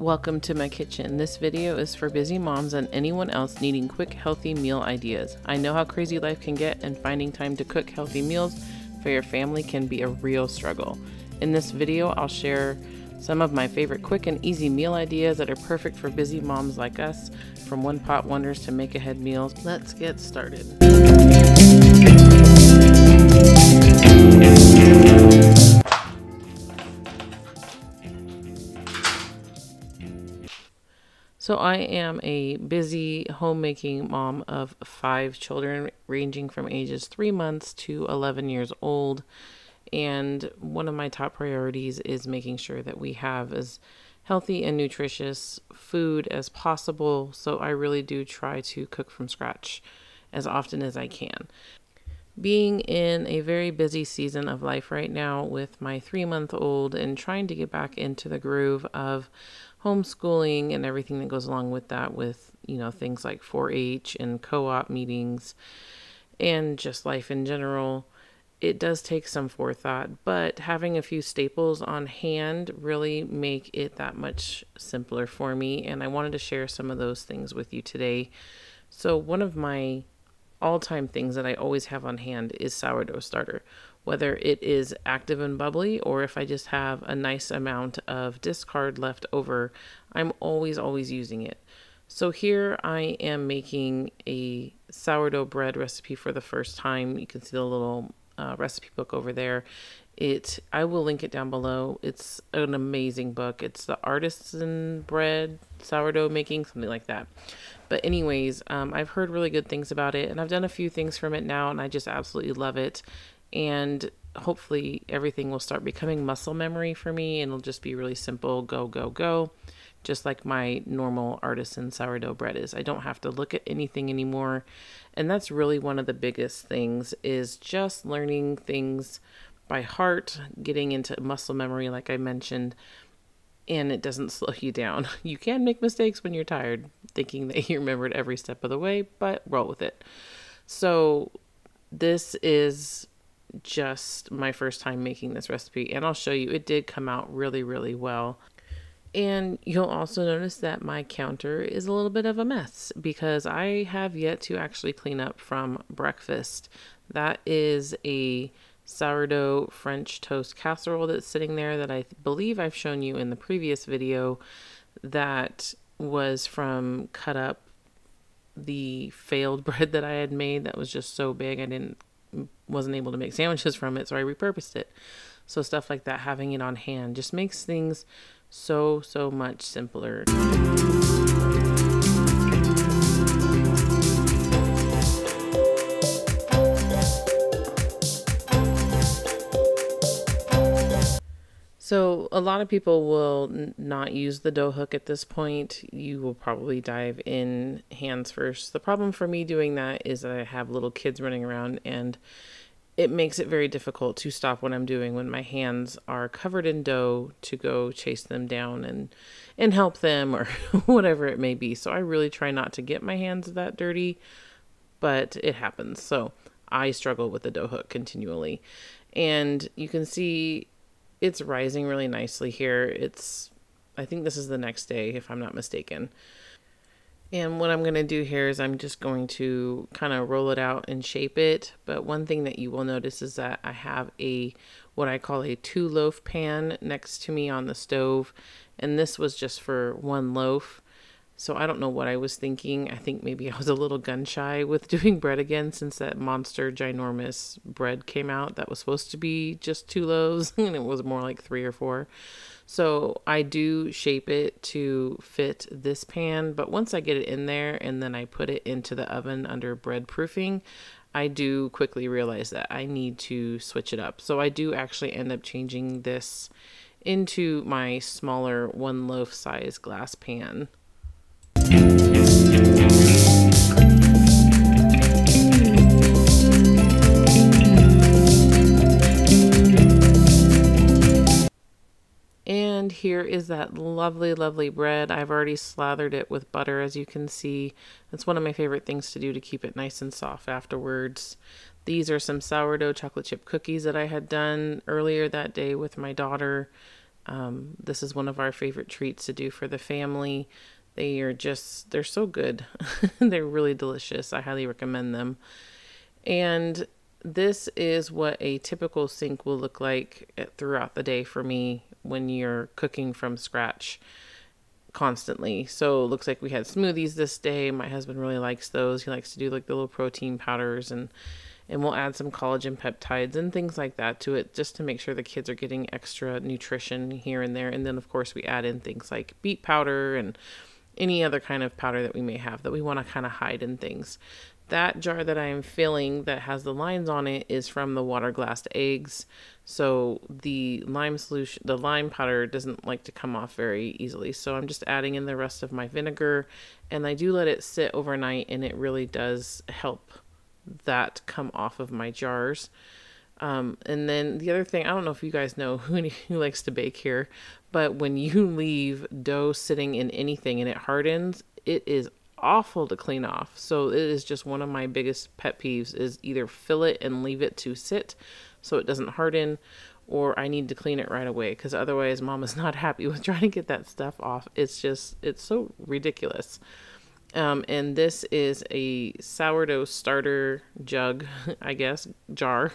Welcome to my kitchen. This video is for busy moms and anyone else needing quick, healthy meal ideas. I know how crazy life can get, and finding time to cook healthy meals for your family can be a real struggle. In this video, I'll share some of my favorite quick and easy meal ideas that are perfect for busy moms like us, from one-pot wonders to make-ahead meals. Let's get started. So I am a busy homemaking mom of 5 children ranging from ages 3 months to 11 years old. And one of my top priorities is making sure that we have as healthy and nutritious food as possible. So I really do try to cook from scratch as often as I can. Being in a very busy season of life right now with my 3-month-old and trying to get back into the groove of homeschooling and everything that goes along with that, with, things like 4-H and co-op meetings and just life in general, it does take some forethought, but having a few staples on hand really make it that much simpler for me. And I wanted to share some of those things with you today. So one of my all-time things that I always have on hand is sourdough starter. Whether it is active and bubbly or if I just have a nice amount of discard left over, I'm always using it. So here I am making a sourdough bread recipe for the first time. You can see the little recipe book over there. I will link it down below. It's an amazing book. It's the Artisan Bread Sourdough Making, something like that. But anyways, I've heard really good things about it, and I've done a few things from it now, and I just absolutely love it. And hopefully everything will start becoming muscle memory for me, and it'll just be really simple, go, just like my normal artisan sourdough bread is. I don't have to look at anything anymore. And that's really one of the biggest things, is just learning things by heart, getting into muscle memory, like I mentioned, and it doesn't slow you down. You can make mistakes when you're tired, thinking that you remembered every step of the way, but roll with it. So this is just my first time making this recipe, and I'll show you it did come out really, really well. And you'll also notice that my counter is a little bit of a mess because I have yet to actually clean up from breakfast. That is a sourdough French toast casserole that's sitting there that I believe I've shown you in the previous video. That was from cut up the failed bread that I had made that was just so big I wasn't able to make sandwiches from it, so I repurposed it. So stuff like that, having it on hand just makes things so much simpler. So a lot of people will not use the dough hook at this point. You will probably dive in hands first. The problem for me doing that is that I have little kids running around, and it makes it very difficult to stop what I'm doing when my hands are covered in dough to go chase them down and help them or whatever it may be. So I really try not to get my hands that dirty, but it happens. So I struggle with the dough hook continually. And you can see it's rising really nicely here. I think this is the next day, if I'm not mistaken. And what I'm going to do here is I'm just going to kind of roll it out and shape it. But one thing that you will notice is that I have what I call a 2-loaf pan next to me on the stove. And this was just for 1 loaf. So I don't know what I was thinking. I think maybe I was a little gun shy with doing bread again, since that monster ginormous bread came out that was supposed to be just 2 loaves and it was more like 3 or 4. So I do shape it to fit this pan, but once I get it in there and then I put it into the oven under bread proofing, I do quickly realize that I need to switch it up. So I do actually end up changing this into my smaller 1 loaf size glass pan. And here is that lovely bread. I've already slathered it with butter, as you can see. That's one of my favorite things to do to keep it nice and soft afterwards. These are some sourdough chocolate chip cookies that I had done earlier that day with my daughter. This is one of our favorite treats to do for the family. They're so good. They're really delicious. I highly recommend them. And this is what a typical sink will look like throughout the day for me when you're cooking from scratch constantly. So it looks like we had smoothies this day. My husband really likes those. He likes to do like the little protein powders, and we'll add some collagen peptides and things like that to it just to make sure the kids are getting extra nutrition here and there. And then of course we add in things like beet powder and any other kind of powder that we may have that we want to kind of hide in things. That jar that I am filling that has the lines on it is from the water glassed eggs. So the lime solution, the lime powder doesn't like to come off very easily. So I'm just adding in the rest of my vinegar, and I do let it sit overnight, and it really does help that come off of my jars. And then the other thing, I don't know if you guys know who likes to bake here, but when you leave dough sitting in anything and it hardens, it is awful to clean off. So it is just one of my biggest pet peeves is either fill it and leave it to sit so it doesn't harden, or I need to clean it right away, because otherwise mom is not happy with trying to get that stuff off. It's so ridiculous. And this is a sourdough starter jug, I guess, jar.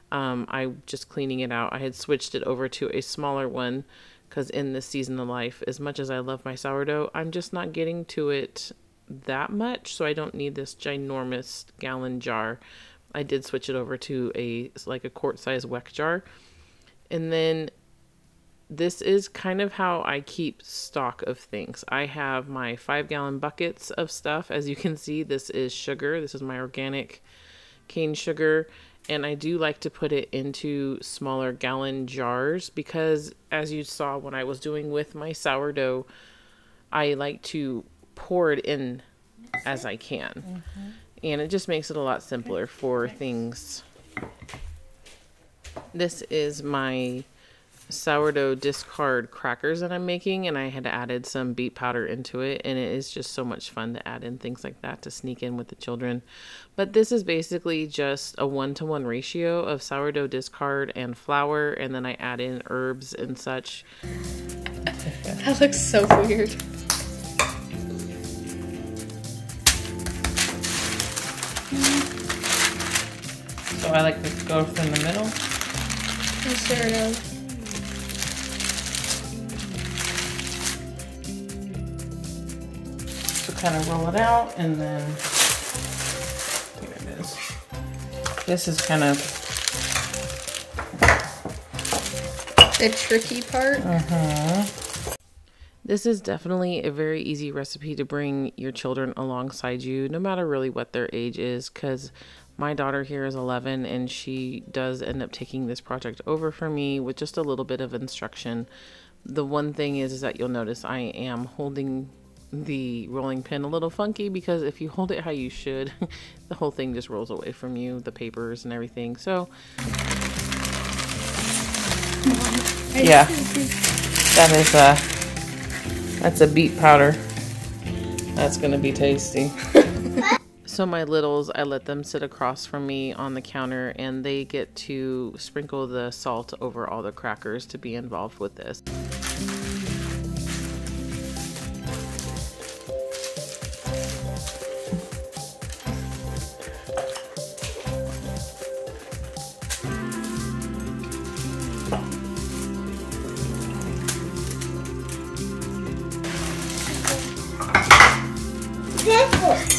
I'm just cleaning it out. I had switched it over to a smaller one because in this season of life, as much as I love my sourdough, I'm just not getting to it that much. So I don't need this ginormous gallon jar. I did switch it over to a quart size weck jar. And then this is kind of how I keep stock of things. I have my 5-gallon buckets of stuff. As you can see, this is sugar. This is my organic cane sugar. And I do like to put it into smaller gallon jars because, as you saw when I was doing with my sourdough, I like to pour it in as I can. Mm-hmm. And it just makes it a lot simpler for things. This is my sourdough discard crackers that I'm making, and I had added some beet powder into it, and it is just so much fun to add in things like that to sneak in with the children. But this is basically just a 1-to-1 ratio of sourdough discard and flour, and then I add in herbs and such. That looks so weird. So I like to go from the middle. Serra. Kind of roll it out, and then here it is. This is kind of the tricky part. This is definitely a very easy recipe to bring your children alongside you, no matter really what their age is, because my daughter here is 11 and she does end up taking this project over for me with just a little bit of instruction. The one thing is that you'll notice I am holding the rolling pin a little funky, because if you hold it how you should, the whole thing just rolls away from you, the papers and everything. So yeah, that's a beet powder. That's gonna be tasty. So my littles, I let them sit across from me on the counter, and they get to sprinkle the salt over all the crackers to be involved with this.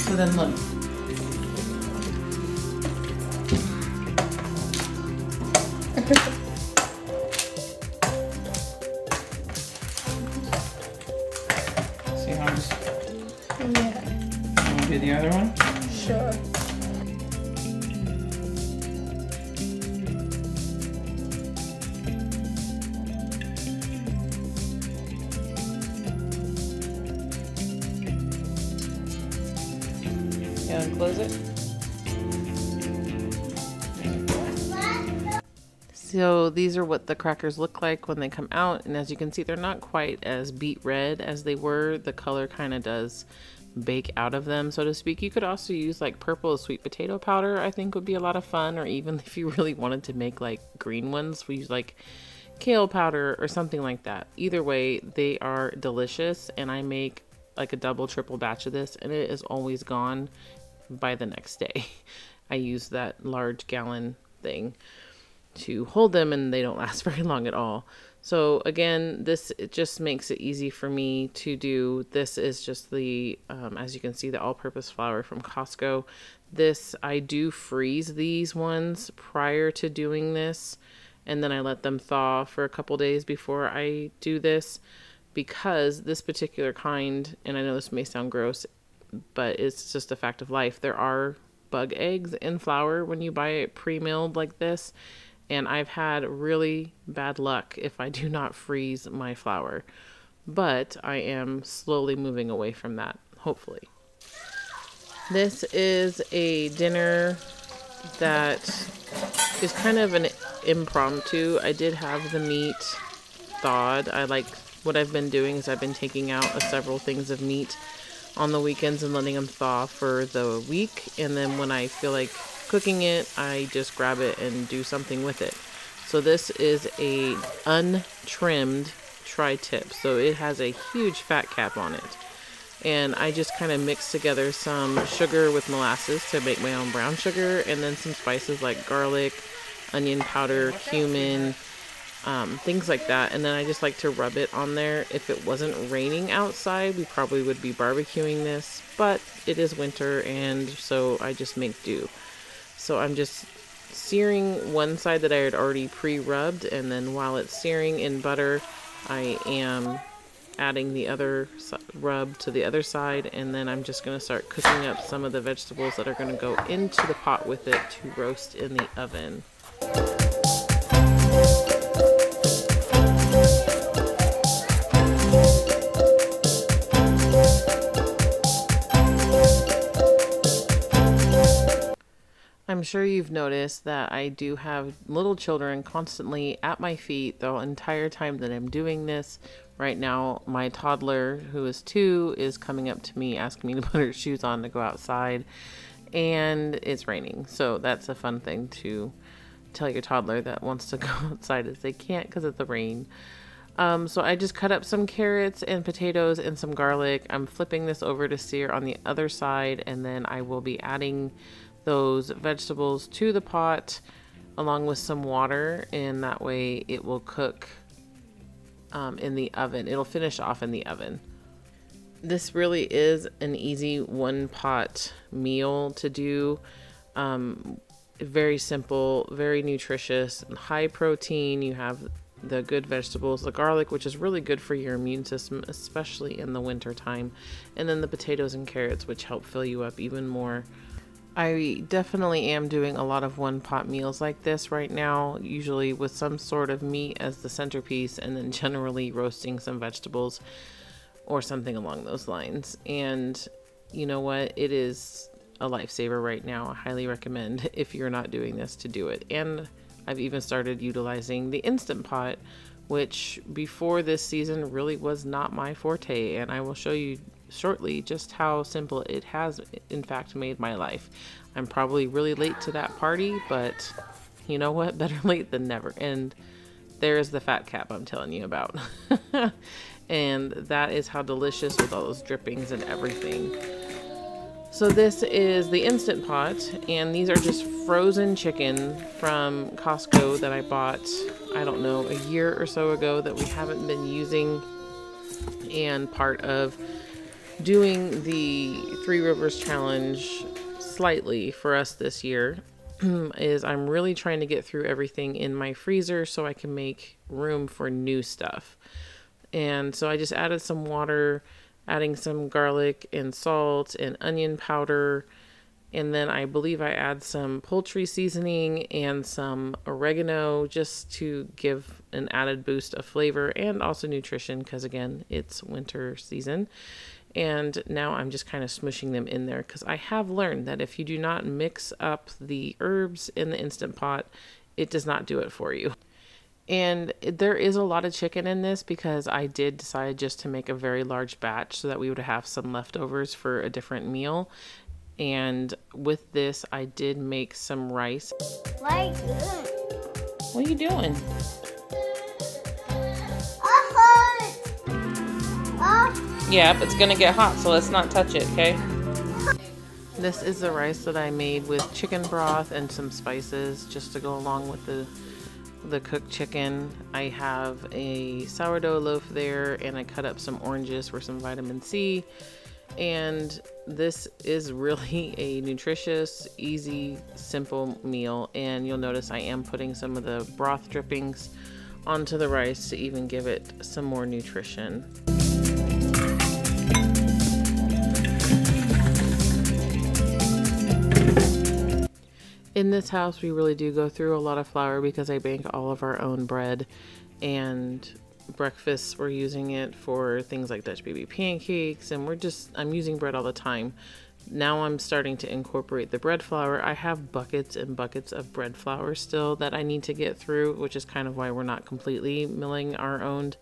So then look. See how I'm just... Yeah. Want to do the other one? Sure. Close it. So these are what the crackers look like when they come out, and as you can see, they're not quite as beet red as they were. The color kind of does bake out of them, so to speak. You could also use like purple sweet potato powder, I think would be a lot of fun, or even if you really wanted to make like green ones, we use like kale powder or something like that. Either way, they are delicious, and I make like a double, triple batch of this, and it is always gone by the next day. I use that large gallon thing to hold them, and they don't last very long at all. So again, it just makes it easy for me to do. This is just the, as you can see, the all-purpose flour from Costco. This, I do freeze these ones prior to doing this, and then I let them thaw for a couple days before I do this, because this particular kind, and I know this may sound gross, but it's just a fact of life, there are bug eggs in flour when you buy it pre-milled like this. And I've had really bad luck if I do not freeze my flour. But I am slowly moving away from that, hopefully. This is a dinner that is kind of an impromptu. I did have the meat thawed. What I've been doing is I've been taking out several things of meat on the weekends and letting them thaw for the week. And then when I feel like cooking it, I just grab it and do something with it. So this is a untrimmed tri-tip, so it has a huge fat cap on it, and I just kind of mix together some sugar with molasses to make my own brown sugar, and then some spices like garlic, onion powder, cumin, things like that. And then I just like to rub it on there. If it wasn't raining outside, we probably would be barbecuing this, but it is winter, and so I just make do. So I'm just searing one side that I had already pre-rubbed, and then while it's searing in butter, I am adding the other rub to the other side, and then I'm just going to start cooking up some of the vegetables that are going to go into the pot with it to roast in the oven. I'm sure you've noticed that I do have little children constantly at my feet the entire time that I'm doing this. Right now, my toddler, who is 2, is coming up to me asking me to put her shoes on to go outside, and it's raining. So that's a fun thing to tell your toddler that wants to go outside, is they can't because of the rain. So I just cut up some carrots and potatoes and some garlic. I'm flipping this over to sear on the other side, and then I will be adding those vegetables to the pot along with some water, and that way it will cook in the oven. It'll finish off in the oven. This really is an easy one pot meal to do. Very simple, very nutritious, high protein. You have the good vegetables, the garlic, which is really good for your immune system, especially in the winter time, and then the potatoes and carrots, which help fill you up even more. I definitely am doing a lot of one pot meals like this right now, usually with some sort of meat as the centerpiece, and then generally roasting some vegetables or something along those lines. And you know what? It is a lifesaver right now. I highly recommend, if you're not doing this, to do it. And I've even started utilizing the Instant Pot, which before this season really was not my forte, and I will show you shortly just how simple it has in fact made my life. I'm probably really late to that party, but you know what? Better late than never. And there's the fat cap I'm telling you about. And that is how delicious, with all those drippings and everything. So this is the Instant Pot, and these are just frozen chicken from Costco that I bought, I don't know, a year or so ago that we haven't been using. And part of doing the Three Rivers Challenge slightly for us this year is I'm really trying to get through everything in my freezer so I can make room for new stuff. And so I just added some water, adding some garlic and salt and onion powder, and then I believe I add some poultry seasoning and some oregano just to give an added boost of flavor and also nutrition, because again, it's winter season. And now I'm just kind of smushing them in there, because I have learned that if you do not mix up the herbs in the Instant Pot, it does not do it for you. And there is a lot of chicken in this because I did decide just to make a very large batch so that we would have some leftovers for a different meal. And with this, I did make some rice. What are you doing? Yep, it's gonna get hot, so let's not touch it, okay? This is the rice that I made with chicken broth and some spices just to go along with the cooked chicken. I have a sourdough loaf there, and I cut up some oranges for some vitamin C. And this is really a nutritious, easy, simple meal. And you'll notice I am putting some of the broth drippings onto the rice to even give it some more nutrition. In this house, we really do go through a lot of flour because I bake all of our own bread, and breakfasts we're using it for things like Dutch baby pancakes, and I'm using bread all the time. Now I'm starting to incorporate the bread flour. I have buckets and buckets of bread flour still that I need to get through, which is kind of why we're not completely milling our own.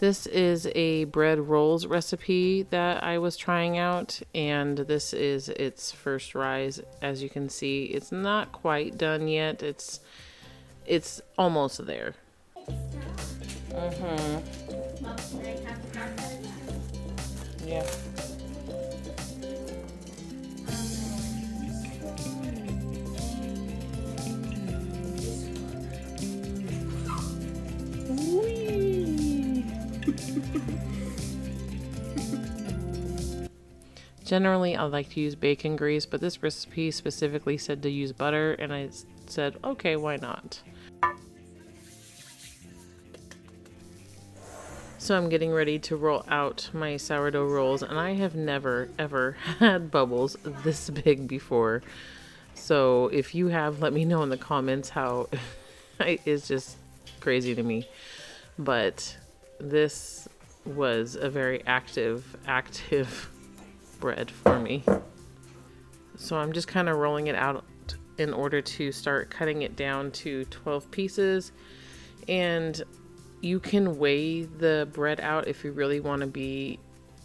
This is a bread rolls recipe that I was trying out, and this is its first rise. As you can see, it's not quite done yet. It's almost there. Yeah. Generally, I like to use bacon grease, but this recipe specifically said to use butter, and I said, okay, why not? So I'm getting ready to roll out my sourdough rolls, and I have never, ever had bubbles this big before. So if you have, let me know in the comments how it's just crazy to me. But this was a very active bread for me. So I'm just kind of rolling it out in order to start cutting it down to 12 pieces. And you can weigh the bread out if you really want to be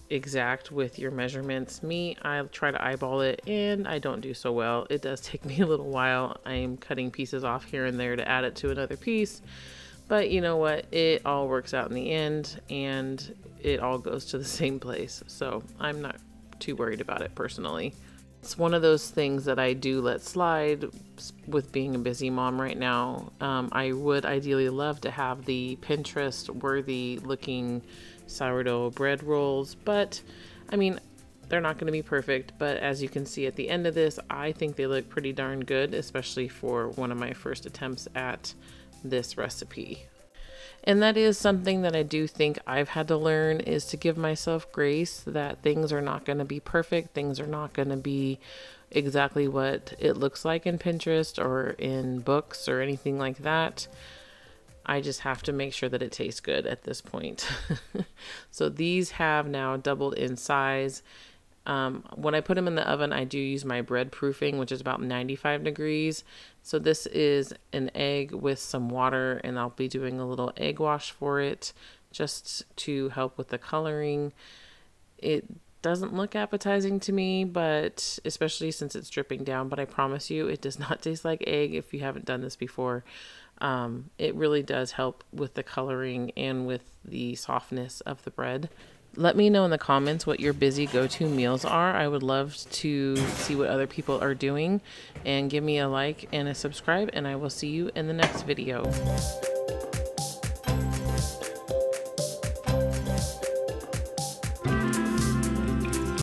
exact with your measurements. Me, I try to eyeball it, and I don't do so well. It does take me a little while. I'm cutting pieces off here and there to add it to another piece. But you know what? It all works out in the end, and it all goes to the same place. So I'm not too worried about it personally. It's one of those things that I do let slide with being a busy mom right now. I would ideally love to have the Pinterest worthy looking sourdough bread rolls, but I mean, they're not going to be perfect. But as you can see at the end of this, I think they look pretty darn good, especially for one of my first attempts at this recipe. And that is something that I do think I've had to learn, is to give myself grace that things are not going to be perfect. Things are not going to be exactly what it looks like in Pinterest or in books or anything like that. I just have to make sure that it tastes good at this point. So these have now doubled in size. When I put them in the oven, I do use my bread proofing, which is about 95 degrees. So this is an egg with some water, and I'll be doing a little egg wash for it just to help with the coloring. It doesn't look appetizing to me, but especially since it's dripping down, but I promise you it does not taste like egg if you haven't done this before. It really does help with the coloring and with the softness of the bread. Let me know in the comments what your busy go-to meals are. I would love to see what other people are doing, and give me a like and a subscribe, and I will see you in the next video.